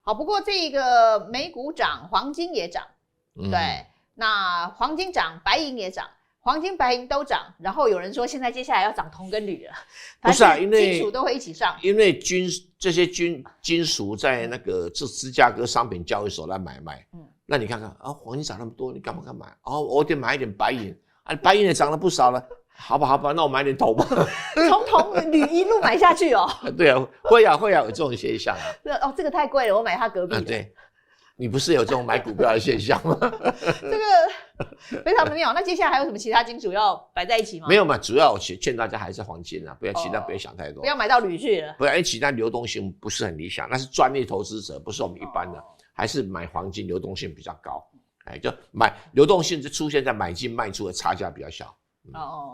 好，不过这个美股涨，黄金也涨，对，那黄金涨，白银也涨。黄金、白银都涨，然后有人说现在接下来要涨铜跟铝了，不是啊，因为金属都会一起上，因为这些金属在那个芝加哥商品交易所来买卖，那你看看啊，黄金涨那么多，你干嘛买？哦，我得买一点白银啊，白银也涨了不少了，好吧，那我买点铜吧，从铜铝一路买下去哦。对啊，会啊，有这种现象啊。哦，这个太贵了，我买他隔壁的。对。你不是有这种买股票的现象吗？这个非常的妙。那接下来还有什么其他金属要摆在一起吗？没有嘛，主要劝大家还是黄金啊，不要其他不要想太多，不要买到铝去了。不要，因为其他流动性不是很理想，那是专业投资者，不是我们一般的，还是买黄金流动性比较高。就买流动性就出现在买进卖出的差价比较小。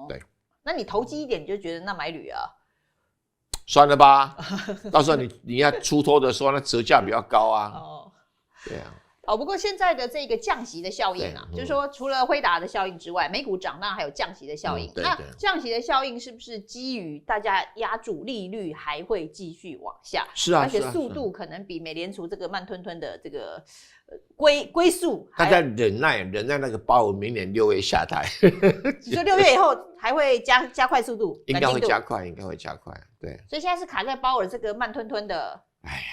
对。那你投机一点，你就觉得那买铝啊？算了吧，到时候你要出脱的时候，那折价比较高啊。对啊。不过现在的这个降息的效应啊，就是说除了辉达的效应之外，美股涨当然还有降息的效应。那降息的效应是不是基于大家压住利率还会继续往下？是啊，而且速度可能比美联储这个慢吞吞的这个龟速，大家忍耐那个鲍尔明年6月下台。你说6月以后还会加快速度？应该会加快，对。所以现在是卡在鲍尔这个慢吞吞的。哎呀，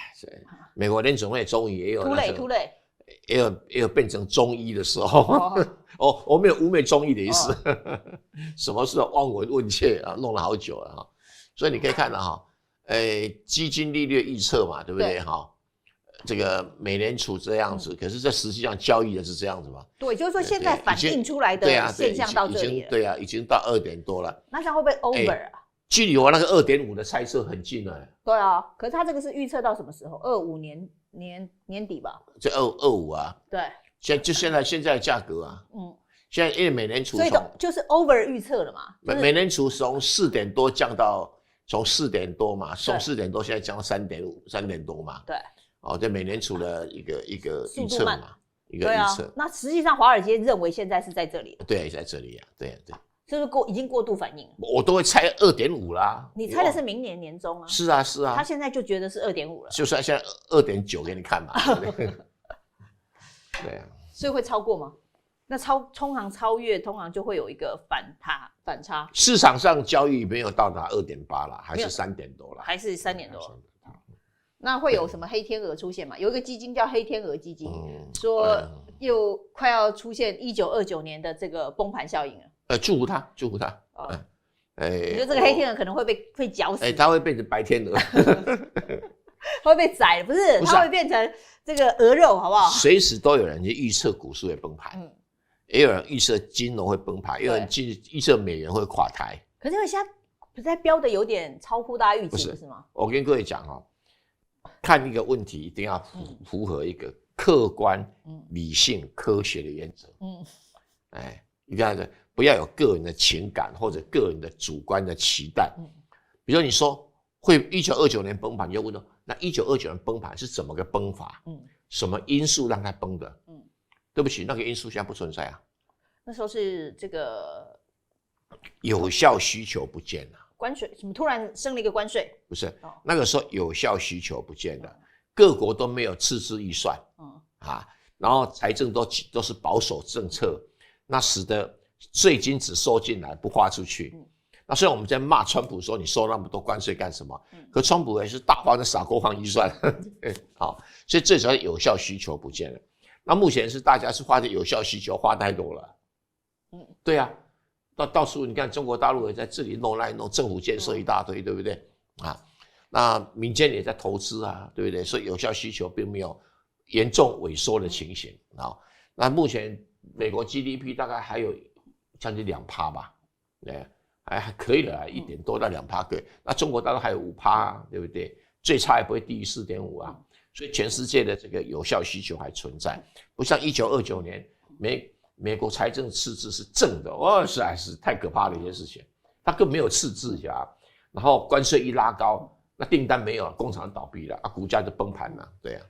美国联准会终于也有突累。也有变成中医的时候。我没有污蔑中医的意思。什么是望闻问切啊，弄了好久了哈。所以你可以看到哈，基金利率预测嘛，对不对哈？这个美联储这样子，可是这实际上交易的是这样子嘛？对，就是说现在反映出来的现象到这里了。对啊，已经到2点多了。那这样会不会 over 啊？距离我那个2.5的猜测很近了。对啊，可是他这个是预测到什么时候？25年底吧。就25啊。对。现在的价格啊。现在因为美联储，所以就是 over 预测了嘛。美联储从4点多降到从4点多嘛，从4点多现在降到3点多嘛。对。这美联储的一个预测嘛，一个预测。那实际上华尔街认为现在是在这里。对，在这里啊，对。是不是已经过度反应了？我都会猜2.5啦。你猜的是明年年中啊？是啊。他现在就觉得是2.5了。就算现在2.9给你看嘛。对啊。所以会超过吗？那通常超越，通常就会有一个反差。市场上交易没有到达2.8啦，还是3点多啦？还是3点多。那会有什么黑天鹅出现吗？有一个基金叫黑天鹅基金，说又快要出现1929年的这个崩盘效应了。祝福他。你说这个黑天鹅可能会被绞死？它会变成白天鹅。会被宰？不是，它会变成这个鹅肉，好不好？随时都有人去预测股市会崩盘，也有人预测金融会崩盘，也有人预测美元会垮台。可是因为现在不是标的有点超乎大家预期，不是吗？我跟各位讲看一个问题一定要符合一个客观、理性、科学的原则。一定要不要有个人的情感或者个人的主观的期待。比如你说会1929年崩盘，你就问说，那1929年崩盘是怎么个崩法？什么因素让它崩的？对不起，那个因素现在不存在啊。那时候是这个有效需求不见了。关税什么突然升了一个关税？不是，那个时候有效需求不见了，各国都没有赤字预算，然后财政都是保守政策，那使得税金只收进来不花出去。那虽然我们在骂川普说你收那么多关税干什么，可川普也是大方的撒国防预算。好，所以最主要有效需求不见了。那目前是大家是花的有效需求花太多了。对啊。到处你看中国大陆也在这里弄那里弄，政府建设一大堆，对不对那民间也在投资啊，对不对？所以有效需求并没有严重萎缩的情形那目前美国 GDP 大概还有将近2%吧，还可以了，1点多到2%对。那中国大陆还有5%对不对？最差也不会低于4.5啊。所以全世界的这个有效需求还存在，不像1929年美国财政赤字是正的，实在是太可怕的一件事情。它根本没有赤字然后关税一拉高，那订单没有了，工厂倒闭了股价就崩盘了。对啊。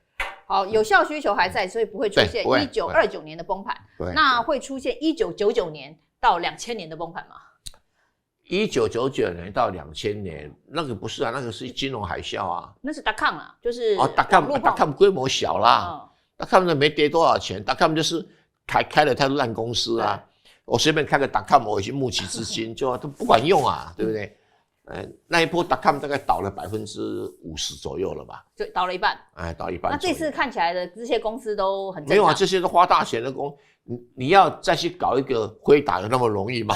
好，有效需求还在，所以不会出现1929年的崩盘。那会出现1999年到2000年的崩盘吗1999年到2000年，那个不是啊，那个是金融海啸啊。那是 .com 啊，就是.com 规模小啦，.com 没跌多少钱，.com 就是开了太多烂公司啊。我随便开个 .com， 我已经募集资金，就都不管用啊，对不对？那一波 .com 大概倒了50%左右了吧？就倒了一半。倒一半。那这次看起来的这些公司都很正常。没有啊，这些都花大钱的你要再去搞一个辉达有那么容易吗？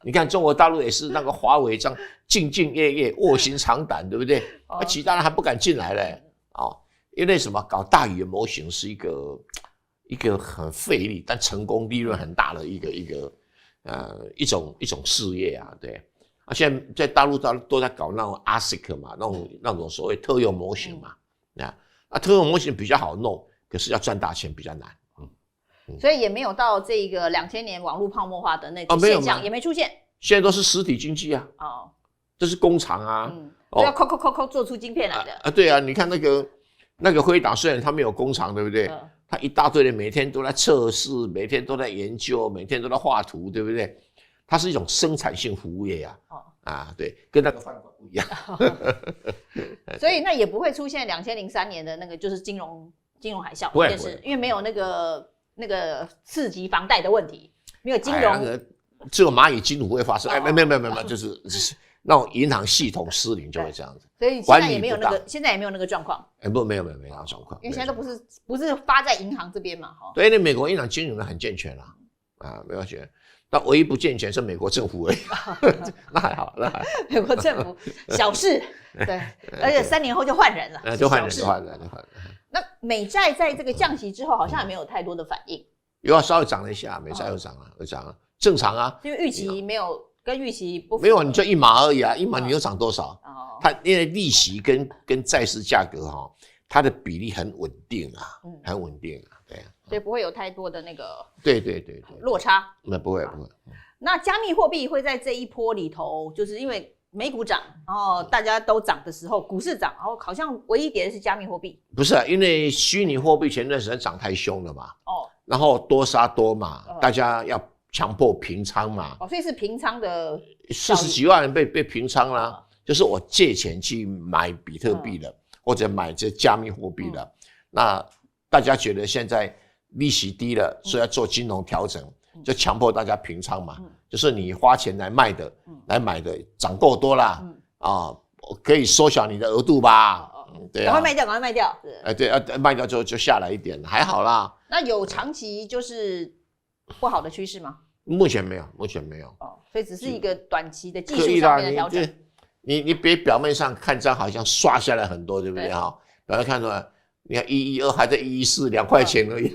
你看中国大陆也是那个华为这样兢兢业业、卧薪尝胆，对不对？其他人还不敢进来嘞。因为什么？搞大语言模型是一个很费力但成功利润很大的一种事业啊，对。现在在大陆都在搞那种 ASIC 嘛，那种所谓特用模型嘛，特用模型比较好弄，可是要赚大钱比较难。所以也没有到这个2000年网络泡沫化的那种现象，也没出现。现在都是实体经济啊，这是工厂啊，要抠做出晶片来的。对啊，你看那个辉达，虽然它没有工厂，对不对？它一大堆人每天都在测试，每天都在研究，每天都在画图，对不对？它是一种生产性服务业啊，对，跟那个饭馆不一样。所以那也不会出现2003年的那个就是金融海啸这件事，因为没有那个刺激房贷的问题，没有金融，只有蚂蚁金服会发生。没有，就是那种银行系统失灵就会这样子。所以现在也没有那个状况。没有那个状况，因为现在都不是发在银行这边嘛，对，那美国银行金融的很健全啦，没有钱。但唯一不健全是美国政府而已，那还好。美国政府小事，对，而且3年后就换人了，就换人。那美债在这个降息之后，好像也没有太多的反应。有稍微涨了一下，美债又涨了，正常啊。因为预期没有跟预期不符合。没有，你就1码而已啊，1码你又涨多少？它因为利息跟债市价格它的比例很稳定啊，很稳定啊，对啊。所以不会有太多的那个对落差。不会。那加密货币会在这一波里头，就是因为美股涨，然后大家都涨的时候，股市涨，然后好像唯一跌的是加密货币。不是啊，因为虚拟货币前段时间涨太凶了嘛，然后多杀多嘛，大家要强迫平仓嘛，所以是平仓的40几万人被平仓啦，就是我借钱去买比特币的，或者买这加密货币的，那大家觉得现在利息低了，所以要做金融调整，就强迫大家平仓嘛，就是你花钱来买的涨够多啦，可以缩小你的额度吧，对啊，赶快卖掉，对，卖掉就下来一点，还好啦。那有长期就是不好的趋势吗？目前没有，所以只是一个短期的技术上面的调整。你别表面上看这样好像刷下来很多，对不对哈？表面看出来。你看112还在114 2块钱而已，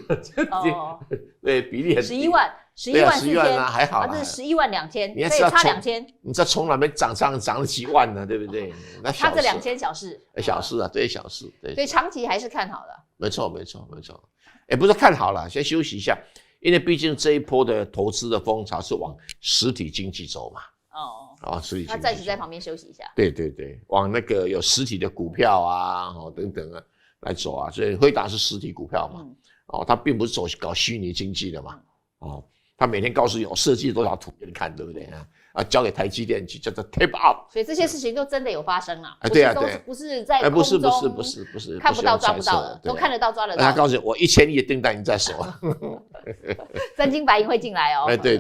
对，比例很低。11万4千啊，还好啦。这是11万2千，你所以差2000。你知道从哪边涨了几万呢？对不对？那差这2000小事。小事啊，对小事，对。所以长期还是看好的。没错。不是看好了，先休息一下，因为毕竟这一波的投资的风潮是往实体经济走嘛。实体经济。那暂时在旁边休息一下。对，往那个有实体的股票啊，等等啊。来走啊，所以辉达是实体股票嘛，它并不是搞虚拟经济的嘛，它每天告诉你我设计了多少图给你看，对不对啊？交给台积电去叫做 tape out， 所以这些事情都真的有发生啊，对啊，不是在空中，不是看不到抓不到的，都看得到抓得到。他告诉你我1000亿的订单已经在手了，真金白银会进来哦。对。